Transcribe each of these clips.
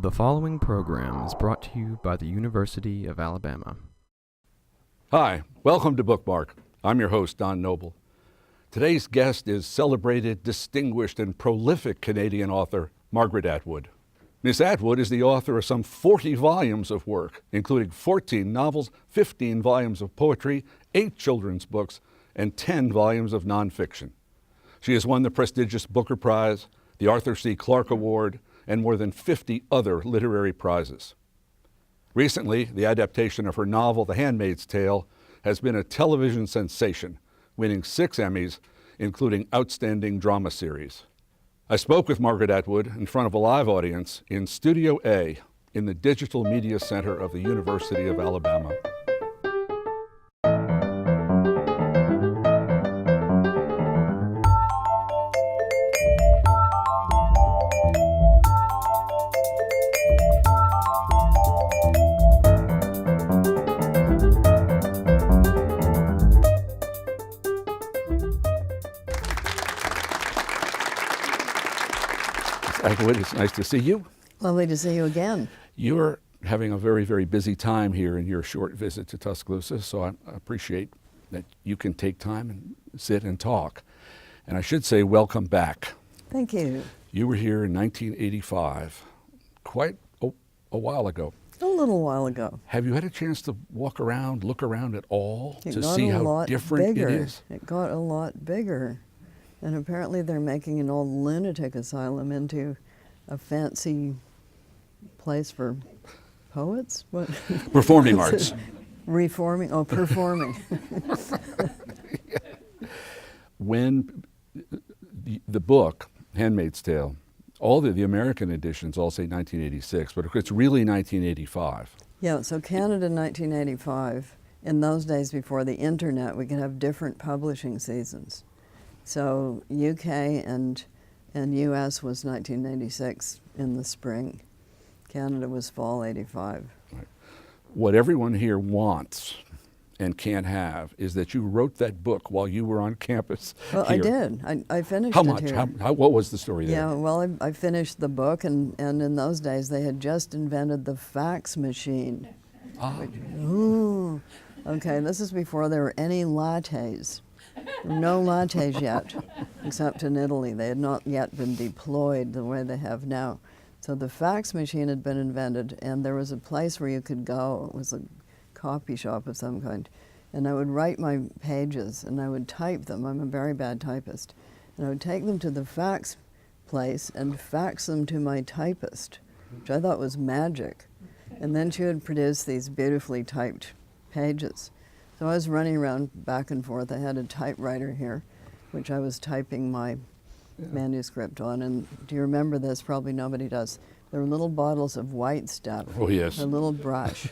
The following program is brought to you by the University of Alabama. Hi, welcome to Bookmark. I'm your host, Don Noble. Today's guest is celebrated, distinguished, and prolific Canadian author, Margaret Atwood. Miss Atwood is the author of some 40 volumes of work, including 14 novels, 15 volumes of poetry, 8 children's books, and 10 volumes of nonfiction. She has won the prestigious Booker Prize, the Arthur C. Clarke Award, and more than 50 other literary prizes. Recently, the adaptation of her novel, The Handmaid's Tale, has been a television sensation, winning 6 Emmys, including Outstanding Drama Series. I spoke with Margaret Atwood in front of a live audience in Studio A in the Digital Media Center of the University of Alabama. Atwood, it's nice to see you. Lovely to see you again. You're having a very, very busy time here in your short visit to Tuscaloosa, so I appreciate that you can take time and sit and talk. And I should say, welcome back. Thank you. You were here in 1985, quite a while ago. A little while ago. Have you had a chance to walk around, look around at all, to got see a how lot different bigger. it is? It got a lot bigger. And apparently they're making an old lunatic asylum into a fancy place for poets? What? Performing arts. Reforming? Oh, performing. When the book, Handmaid's Tale, all the American editions all say 1986, but it's really 1985. Yeah, so Canada 1985. In those days before the internet, we could have different publishing seasons. So UK and US was 1986 in the spring. Canada was fall 85. Right. What everyone here wants and can't have is that you wrote that book while you were on campus. Well, here. I did. I finished How it much? here. What was the story there? Yeah, well, I finished the book, and in those days they had just invented the fax machine. Ooh. Okay, this is before there were any lattes. No lattes yet, except in Italy. They had not yet been deployed the way they have now. So the fax machine had been invented, and there was a place where you could go. It was a copy shop of some kind. And I would write my pages, and I would type them. I'm a very bad typist. And I would take them to the fax place and fax them to my typist, which I thought was magic. And then she would produce these beautifully typed pages. So I was running around back and forth. I had a typewriter here, which I was typing my manuscript on. And do you remember this? Probably nobody does. There were little bottles of white stuff. Oh, yes. A little brush.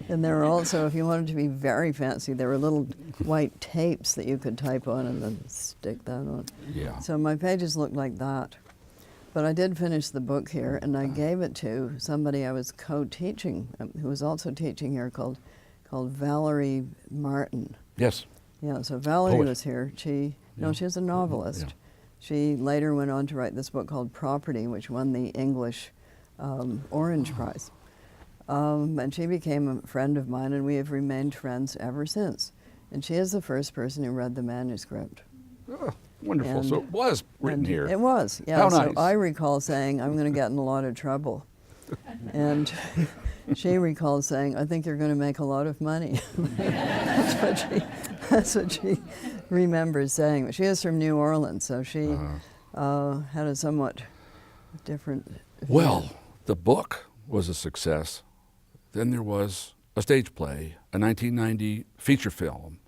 And there were also, if you wanted to be very fancy, there were little white tapes that you could type on and then stick that on. Yeah. So my pages looked like that. But I did finish the book here, and I gave it to somebody I was co-teaching, who was also teaching here, called Valerie Martin. Yes. Yeah, so Valerie Poet. was here. She was a novelist. Yeah. She later went on to write this book called Property, which won the English Orange Prize. And she became a friend of mine, and we have remained friends ever since. And she is the first person who read the manuscript. Oh, wonderful. And- so it was written here. It was, yeah. How So nice. I recall saying, I'm going to get in a lot of trouble. And she recalls saying, I think you're going to make a lot of money. That's what she remembers saying. She is from New Orleans, so she had a somewhat different view. Well, the book was a success. Then there was a stage play, a 1990 feature film,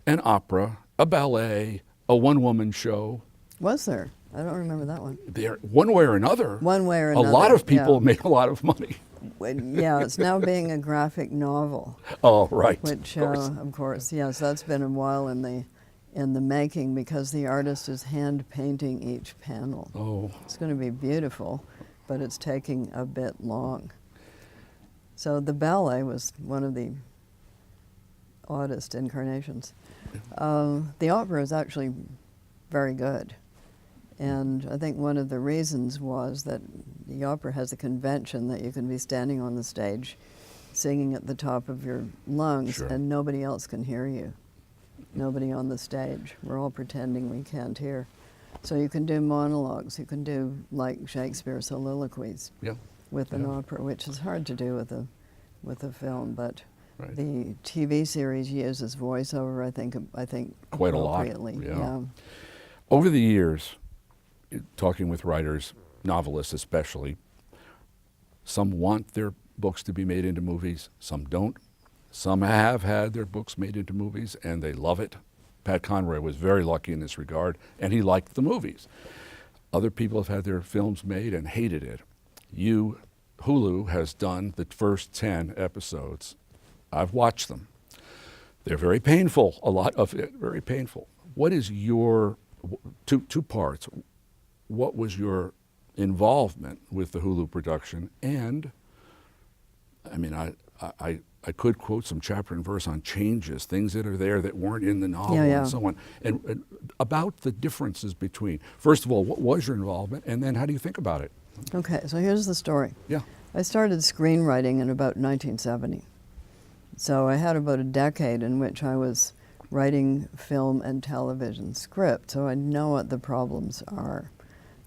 an opera, a ballet, a one-woman show. Was there? I don't remember that one. There, one way or another, One way or a another. lot of people yeah. made a lot of money. Yeah, it's now being a graphic novel. Oh, right. Which, of course. of course, yes, that's been a while in the making, because the artist is hand painting each panel. Oh, It's going to be beautiful, but it's taking a bit long. So the ballet was one of the oddest incarnations. The opera is actually very good. And I think one of the reasons was that the opera has a convention that you can be standing on the stage singing at the top of your lungs, Sure. and nobody else can hear you. Nobody on the stage. We're all pretending we can't hear. So you can do monologues. You can do, like Shakespeare, soliloquies Yeah. with an opera, which is hard to do with a film. But Right. the TV series uses voiceover, I think Quite a lot, appropriately. yeah. Over the years, talking with writers, novelists especially, some want their books to be made into movies, some don't. Some have had their books made into movies and they love it. Pat Conroy was very lucky in this regard, and he liked the movies. Other people have had their films made and hated it. Hulu has done the first 10 episodes. I've watched them. They're very painful, a lot of it, very painful. What is your, two parts, what was your involvement with the Hulu production? And, I mean, I could quote some chapter and verse on changes, things that are there that weren't in the novel and so on. And about the differences between, first of all, what was your involvement, and then how do you think about it? Okay, so here's the story. Yeah. I started screenwriting in about 1970. So I had about a decade in which I was writing film and television script, so I know what the problems are.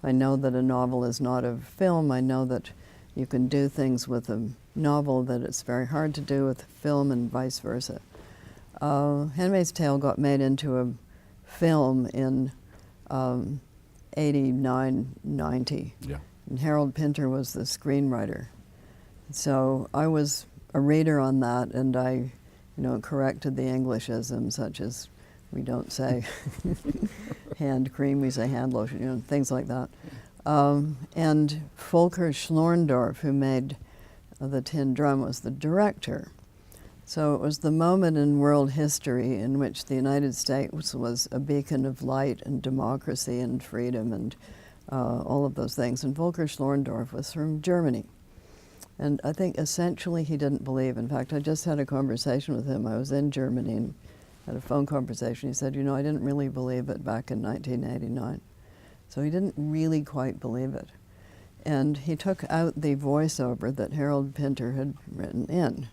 I know that a novel is not a film. I know that you can do things with a novel that it's very hard to do with film, and vice versa. Handmaid's Tale got made into a film in 89, 90. Yeah. And Harold Pinter was the screenwriter. So I was a reader on that, and I, corrected the Englishisms, such as we don't say hand cream, we say hand lotion, things like that. And Volker Schlorndorff, who made The Tin Drum, was the director. So it was the moment in world history in which the United States was a beacon of light and democracy and freedom and all of those things. And Volker Schlorndorff was from Germany. And I think essentially he didn't believe. In fact, I just had a conversation with him. I was in Germany and had a phone conversation. He said, I didn't really believe it back in 1989. So he didn't really quite believe it. And he took out the voiceover that Harold Pinter had written in.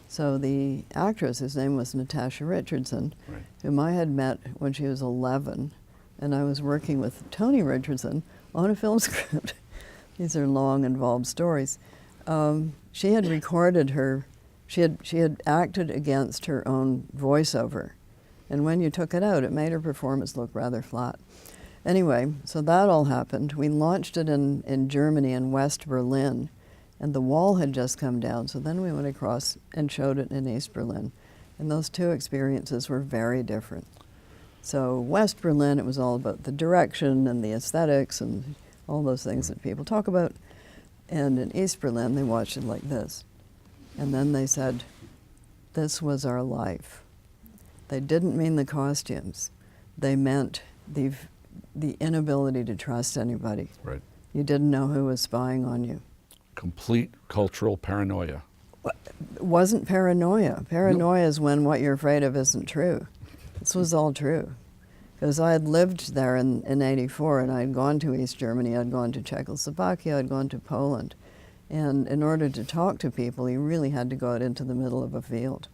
So the actress, whose name was Natasha Richardson, Right. whom I had met when she was 11, and I was working with Tony Richardson on a film script. These are long, involved stories. She had recorded she had acted against her own voiceover. And when you took it out, it made her performance look rather flat. Anyway, so that all happened. We launched it in Germany, in West Berlin, and the wall had just come down. So then we went across and showed it in East Berlin. And those two experiences were very different. So West Berlin, it was all about the direction and the aesthetics and all those things that people talk about. And in East Berlin, they watched it like this. And then they said, this was our life. They didn't mean the costumes. They meant the inability to trust anybody. Right. You didn't know who was spying on you. Complete cultural paranoia. It wasn't paranoia. Paranoia is when what you're afraid of isn't true. This was all true. Because I had lived there in 84, and I had gone to East Germany, I'd gone to Czechoslovakia, I'd gone to Poland. And in order to talk to people, you really had to go out into the middle of a field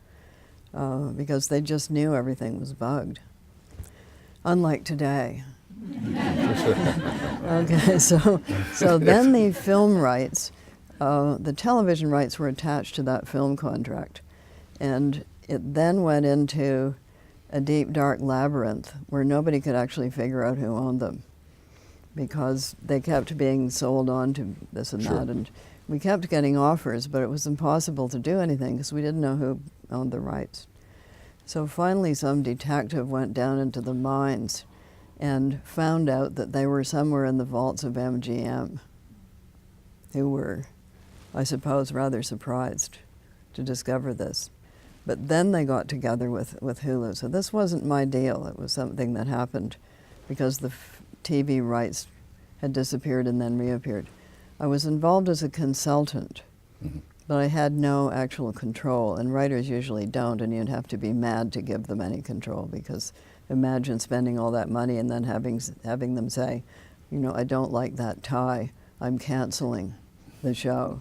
because they just knew everything was bugged. Unlike today. Okay, so then the film rights, the television rights were attached to that film contract. And it then went into a deep, dark labyrinth where nobody could actually figure out who owned them because they kept being sold on to this and Sure. that. And we kept getting offers, but it was impossible to do anything because we didn't know who owned the rights. So finally, some detective went down into the mines and found out that they were somewhere in the vaults of MGM, who were, I suppose, rather surprised to discover this. But then they got together with Hulu. So this wasn't my deal. It was something that happened because the TV rights had disappeared and then reappeared. I was involved as a consultant, but I had no actual control, and writers usually don't, and you'd have to be mad to give them any control because imagine spending all that money and then having them say, I don't like that tie. I'm canceling the show.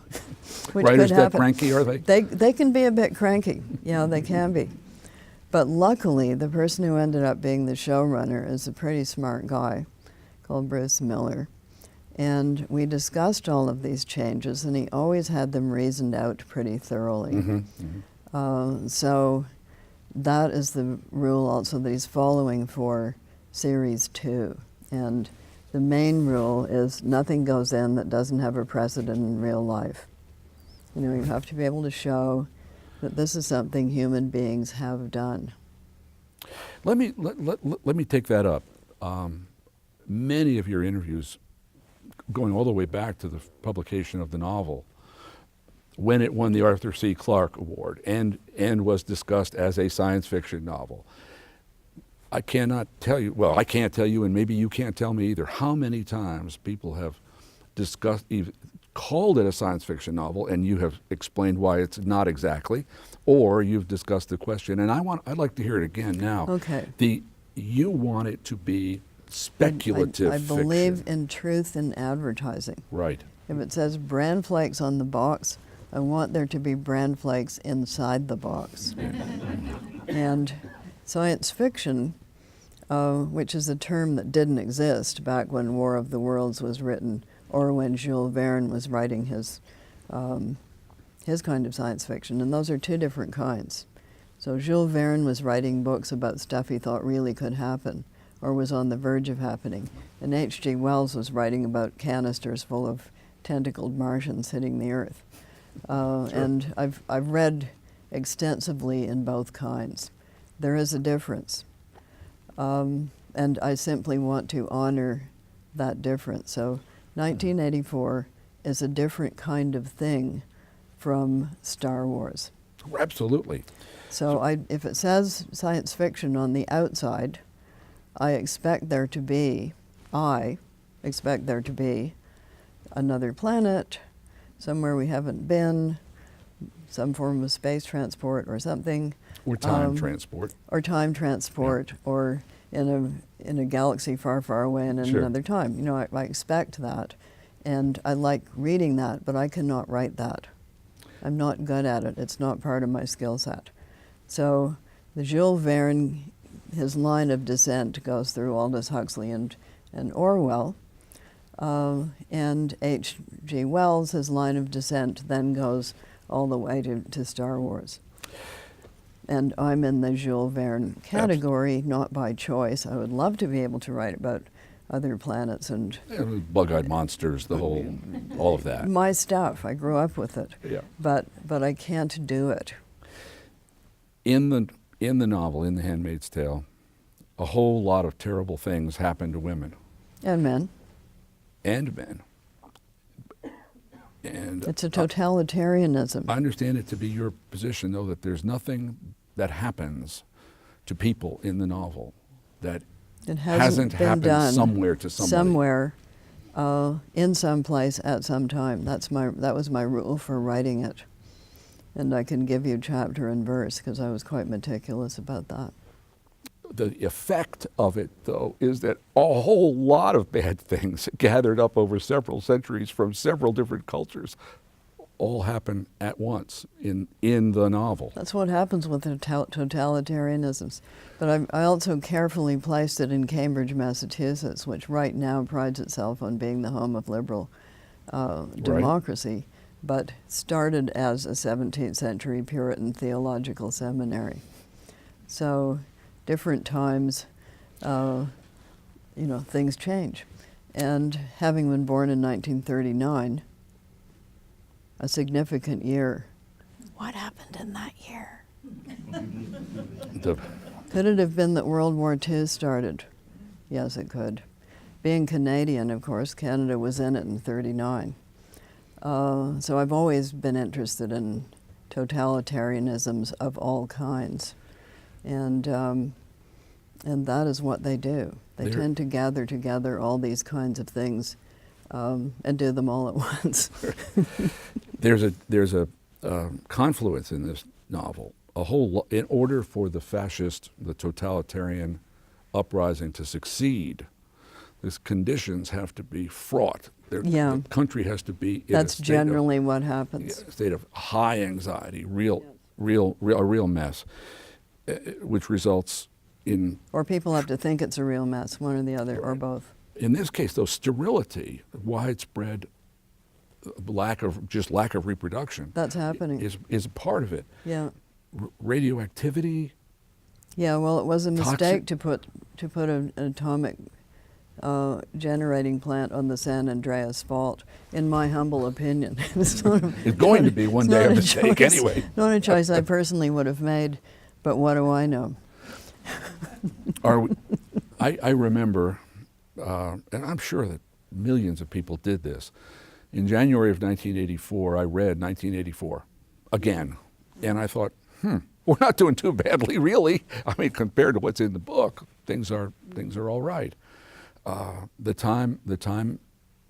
Which Writers could that happen. cranky, are they? They can be a bit cranky. Yeah, they can be. But luckily, the person who ended up being the showrunner is a pretty smart guy called Bruce Miller. And we discussed all of these changes, and he always had them reasoned out pretty thoroughly. So that is the rule also that he's following for Series 2. And the main rule is nothing goes in that doesn't have a precedent in real life. You have to be able to show that this is something human beings have done. Let me take that up. Many of your interviews, going all the way back to the publication of the novel, when it won the Arthur C. Clarke Award and was discussed as a science fiction novel. I cannot tell you, well, I can't tell you, and maybe you can't tell me either, how many times people have discussed, called it a science fiction novel, and you have explained why it's not exactly, or you've discussed the question, and I'd like to hear it again now. Okay. You want it to be speculative I believe fiction. in truth in advertising. Right. If it says bran flakes on the box, I want there to be bran flakes inside the box. And science fiction, which is a term that didn't exist back when War of the Worlds was written, or when Jules Verne was writing his kind of science fiction, and those are two different kinds. So Jules Verne was writing books about stuff he thought really could happen, or was on the verge of happening, and H.G. Wells was writing about canisters full of tentacled Martians hitting the Earth. And I've read extensively in both kinds. There is a difference, and I simply want to honor that difference. So 1984 is a different kind of thing from Star Wars. Absolutely. So if it says science fiction on the outside, I expect there to be another planet, somewhere we haven't been, some form of space transport or something. Or time transport. Or time transport, yeah. Or in a galaxy far, far away and in Sure. another time. I expect that, and I like reading that, but I cannot write that. I'm not good at it. It's not part of my skill set. So the Jules Verne, his line of descent goes through Aldous Huxley and Orwell, and H.G. Wells, his line of descent then goes all the way to Star Wars. And I'm in the Jules Verne category, not by choice. I would love to be able to write about other planets and bug-eyed monsters, all of that. My stuff. I grew up with it. Yeah. But I can't do it. In the novel, in The Handmaid's Tale, a whole lot of terrible things happen to women. And men. And men. And it's a totalitarianism. I understand it to be your position, though, that there's nothing that happens to people in the novel that hasn't happened somewhere to somebody. Somewhere, in some place, at some time. That was my rule for writing it. And I can give you chapter and verse, because I was quite meticulous about that. The effect of it, though, is that a whole lot of bad things gathered up over several centuries from several different cultures all happen at once in the novel. That's what happens with the totalitarianisms. But I also carefully placed it in Cambridge, Massachusetts, which right now prides itself on being the home of liberal democracy, but started as a 17th century Puritan theological seminary. So different times, things change. And having been born in 1939, a significant year, what happened in that year? Could it have been that World War II started? Yes, it could. Being Canadian, of course, Canada was in it in 1939. So I've always been interested in totalitarianisms of all kinds. And that is what they do. They tend to gather together all these kinds of things and do them all at once. There's a confluence in this novel. In order for the fascist, the totalitarian uprising to succeed, These conditions have to be fraught. Yeah. The country has to be in That's a state generally what happens. a state of high anxiety, a real mess, which results in... Or people have to think it's a real mess, one or the other, or both. In this case, though, sterility, widespread lack of reproduction. That's happening. Is a part of it. Yeah. Radioactivity. Yeah, well, it was a mistake Toxic- to put an atomic generating plant on the San Andreas Fault, in my humble opinion. It's going to be one day a mistake anyway. Not a choice I personally would have made, but what do I know? I remember, and I'm sure that millions of people did this. In January of 1984, I read 1984 again, and I thought, we're not doing too badly, really. I mean, compared to what's in the book, things are all right. The time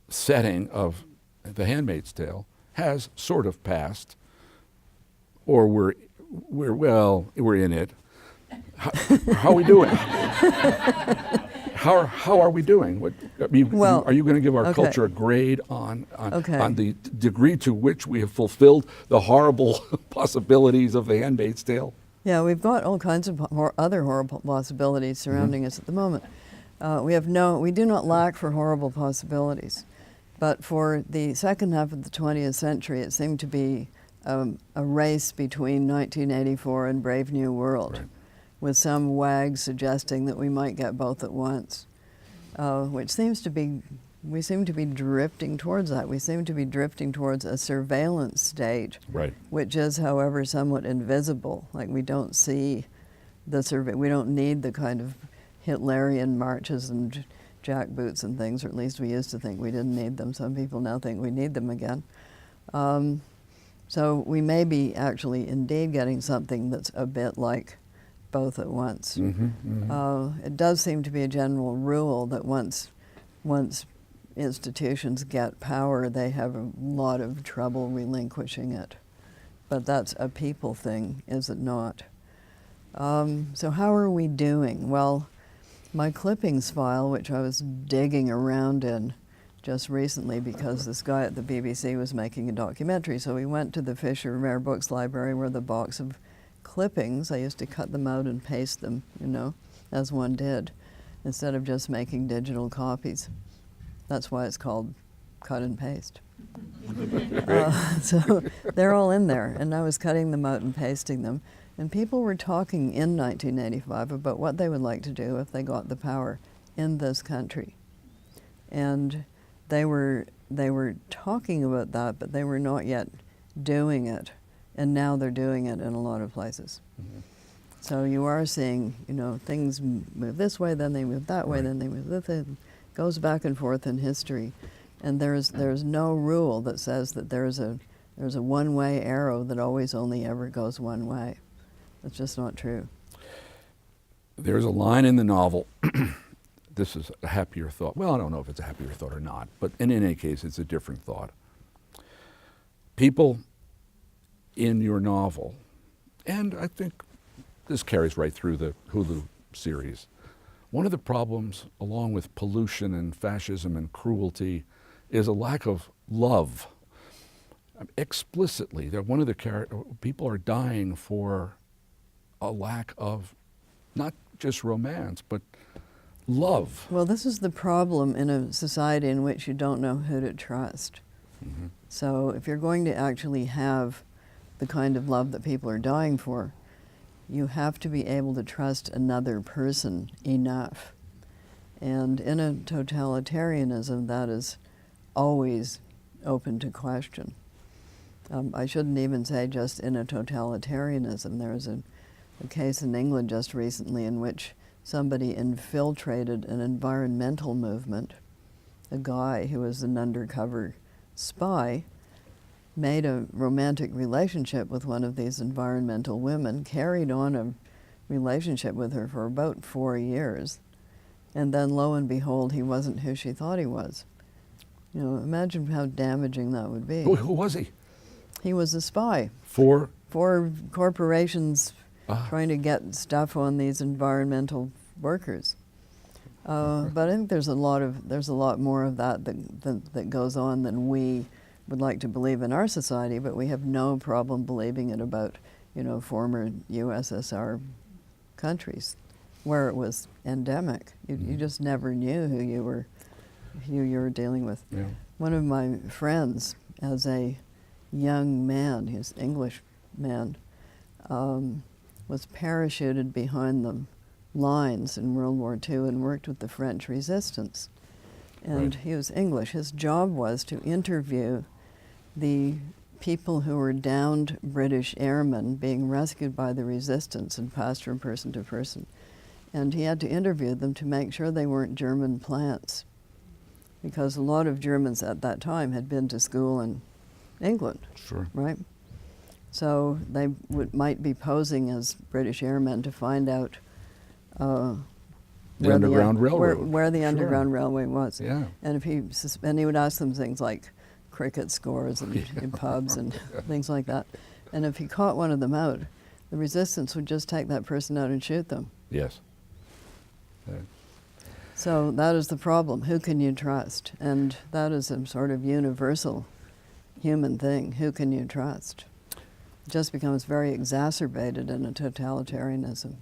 setting of The Handmaid's Tale has sort of passed, or we're in it. How are we doing? How are we doing? Are you going to give our culture a grade on the degree to which we have fulfilled the horrible possibilities of The Handmaid's Tale? Yeah, we've got all kinds of other horrible possibilities surrounding us at the moment. We do not lack for horrible possibilities, but for the second half of the 20th century, it seemed to be a race between 1984 and Brave New World. Right. With some wags suggesting that we might get both at once, which seems to be, we seem to be drifting towards that. We seem to be drifting towards a surveillance state, right, which is, however, somewhat invisible. Like we don't see we don't need the kind of Hitlerian marches and jackboots and things, or at least we used to think we didn't need them. Some people now think we need them again. So we may be actually indeed getting something that's a bit like both at once. It does seem to be a general rule that once institutions get power, they have a lot of trouble relinquishing it. But that's a people thing, is it not? So how are we doing? Well, my clippings file, which I was digging around in just recently because this guy at the BBC was making a documentary, so we went to the Fisher Rare Books Library where the box of clippings, I used to cut them out and paste them, as one did, instead of just making digital copies. That's why it's called cut and paste. So they're all in there, and I was cutting them out and pasting them. And people were talking in 1985 about what they would like to do if they got the power in this country. And they were talking about that, but they were not yet doing it. And now they're doing it in a lot of places. So you are seeing, things move this way, then they move that way, then they move this way. It goes back and forth in history. And there's no rule that says that there's a one-way arrow that always only ever goes one way. That's just not true. There's a line in the novel. This is a happier thought. Well, I don't know if it's a happier thought or not, but in any case, it's a different thought. People in your novel, and I think this carries right through the Hulu series, one of the problems, along with pollution and fascism and cruelty, is a lack of love. Explicitly, that one of the people are dying for a lack of not just romance, but love. Well, this is the problem in a society in which you don't know who to trust. So if you're going to actually have the kind of love that people are dying for, you have to be able to trust another person enough. And in a totalitarianism, that is always open to question. I shouldn't even say just in a totalitarianism. There was a case in England just recently in which somebody infiltrated an environmental movement. A guy who was an undercover spy made a romantic relationship with one of these environmental women, carried on a relationship with her for about 4 years, and then lo and behold, he wasn't who she thought he was. Imagine how damaging that would be. Who was he? He was a spy. For corporations trying to get stuff on these environmental workers. But I think there's a lot more of that goes on than we would like to believe in our society. But we have no problem believing it about, former USSR countries, where it was endemic. You just never knew who you were dealing with. Yeah. One of my friends, as a young man, he was an English man, was parachuted behind the lines in World War II and worked with the French resistance. And he was English. His job was to interview the people who were downed British airmen being rescued by the resistance and passed from person to person. And he had to interview them to make sure they weren't German plants, because a lot of Germans at that time had been to school in England, Sure. right? So they might be posing as British airmen to find out The Underground Railroad. where the Sure. Underground Railway was. Yeah. And he would ask them things like cricket scores and in pubs and things like that. And if he caught one of them out, the resistance would just take that person out and shoot them. Yes. So that is the problem. Who can you trust? And that is a sort of universal human thing. Who can you trust? It just becomes very exacerbated in a totalitarianism.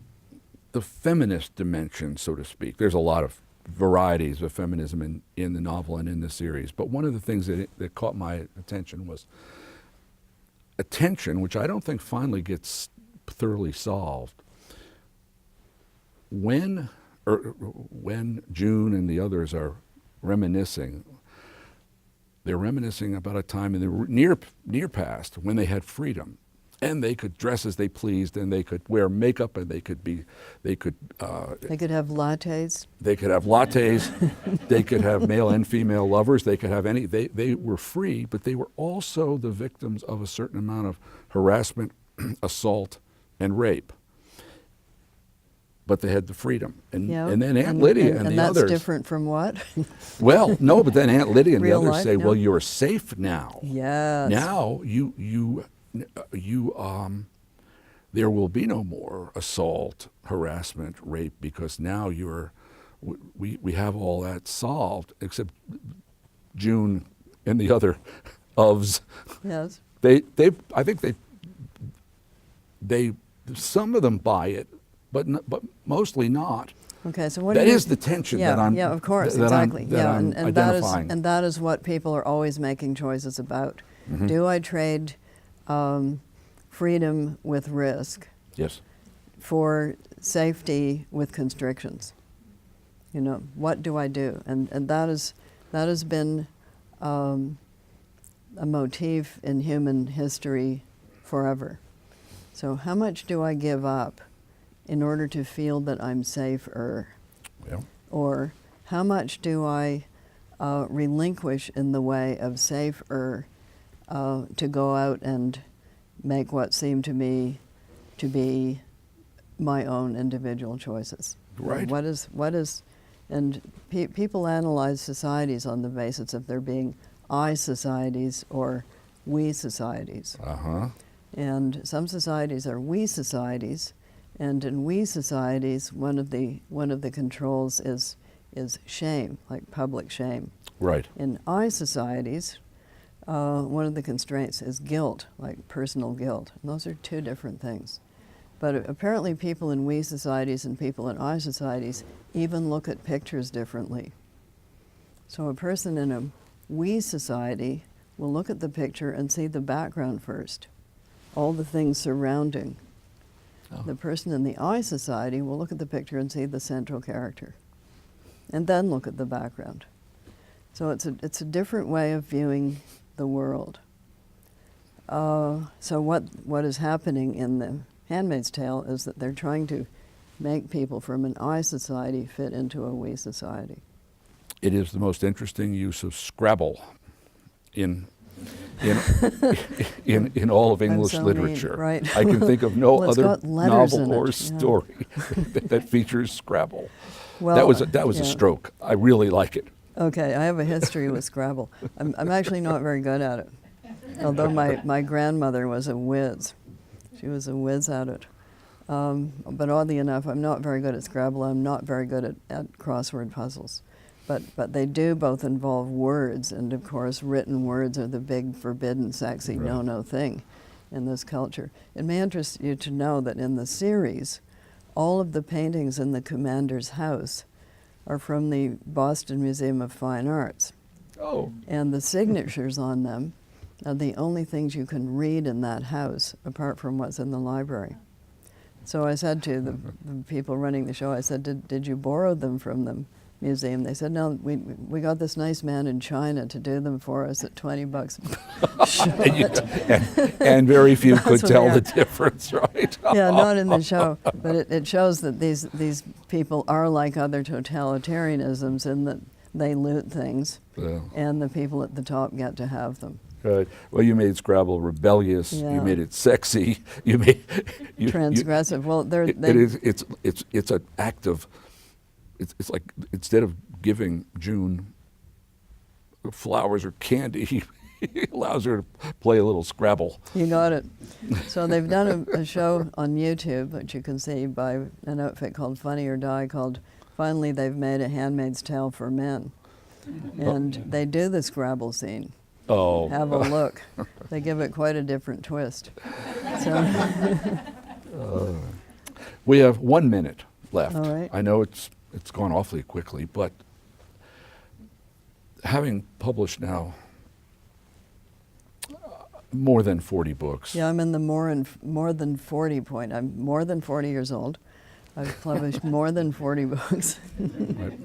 The feminist dimension, so to speak, there's a lot of varieties of feminism in the novel and in the series, but one of the things that caught my attention was a tension which I don't think finally gets thoroughly solved. When June and the others are reminiscing, they're reminiscing about a time in the near past when they had freedom, and they could dress as they pleased, and they could wear makeup, and they could have lattes. They could have lattes. They could have male and female lovers. They could have any. They were free, but they were also the victims of a certain amount of harassment, assault, and rape. But they had the freedom, and then Aunt Lydia and the that's others. That's different from what? Well, no, but then Aunt Lydia and the Real others life, say, no? "Well, you're safe now. Yes. Now there will be no more assault, harassment, rape, because now we have all that solved." Except June and the other ofs. Yes. I think they some of them buy it, but mostly not. Okay, so what that is the tension that I'm of course, that exactly. I'm identifying. And that is what people are always making choices about. Mm-hmm. Do I trade freedom with risk Yes. for safety with constrictions? What do I do? And that has been a motif in human history forever. So how much do I give up in order to feel that I'm safer? Well, Or how much do I relinquish in the way of safer to go out and make what seem to me to be my own individual choices? Right. What is, and people analyze societies on the basis of there being I societies or we societies. uh-huh. And some societies are we societies, and in we societies, one of the controls is shame, like public shame. Right. In I societies, one of the constraints is guilt, like personal guilt. And those are two different things. But apparently people in we societies and people in I societies even look at pictures differently. So a person in a we society will look at the picture and see the background first, all the things surrounding. Oh. The person in the I society will look at the picture and see the central character, and then look at the background. So it's a different way of viewing the world. So what is happening in the Handmaid's Tale is that they're trying to make people from an I society fit into a we society. It is the most interesting use of Scrabble in all of English so mean, literature. right. I can think of no Well, it's other got letters in novel or it, yeah. story that features Scrabble. Well, that was a yeah. stroke. I really like it. Okay, I have a history with Scrabble. I'm actually not very good at it, although my grandmother was a whiz. She was a whiz at it. But oddly enough, I'm not very good at Scrabble. I'm not very good at crossword puzzles. But they do both involve words, and of course written words are the big forbidden, sexy, Right. no-no thing in this culture. It may interest you to know that in the series, all of the paintings in the commander's house are from the Boston Museum of Fine Arts. Oh. And the signatures on them are the only things you can read in that house, apart from what's in the library. So I said to the people running the show, I said, did you borrow them from the museum? They said, no, we got this nice man in China to do them for us at $20 and very few That's could what tell they the are. difference, right? Yeah, not in the show, but it shows that these people are like other totalitarianisms in that they loot things, Yeah. and the people at the top get to have them. Right. Well, you made Scrabble rebellious. Yeah. You made it sexy. You made Transgressive. Well, it's an act of. It's like instead of giving June flowers or candy, he allows her to play a little Scrabble. You got it. So they've done a show on YouTube, which you can see by an outfit called Funny or Die, called Finally They've Made a Handmaid's Tale for Men. And they do the Scrabble scene. Oh. Have a look. They give it quite a different twist. So We have 1 minute left. All right. I know it's gone awfully quickly, but having published now more than 40 books. yeah, I'm in the more than 40 point. I'm more than 40 years old. I've published more than 40 books. Right.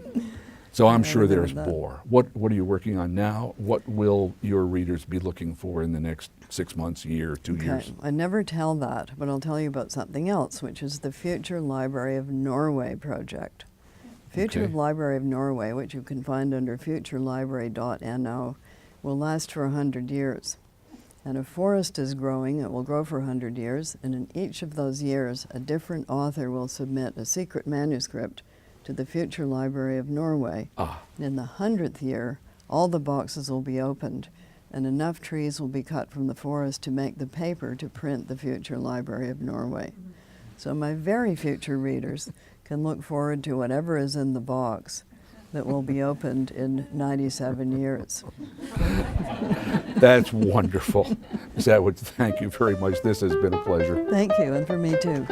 So I'm sure I know there's that. more. What are you working on now? What will your readers be looking for in the next 6 months, year, 2 years? I never tell that, but I'll tell you about something else, which is the Future Library of Norway project. Future Okay. Library of Norway, which you can find under futurelibrary.no, will last for 100 years. And a forest is growing, it will grow for 100 years, and in each of those years, a different author will submit a secret manuscript to the Future Library of Norway. Ah. In the 100th year, all the boxes will be opened, and enough trees will be cut from the forest to make the paper to print the Future Library of Norway. So my very future readers can look forward to whatever is in the box that will be opened in 97 years. That's wonderful. Ms. Atwood, thank you very much. This has been a pleasure. Thank you, and for me too.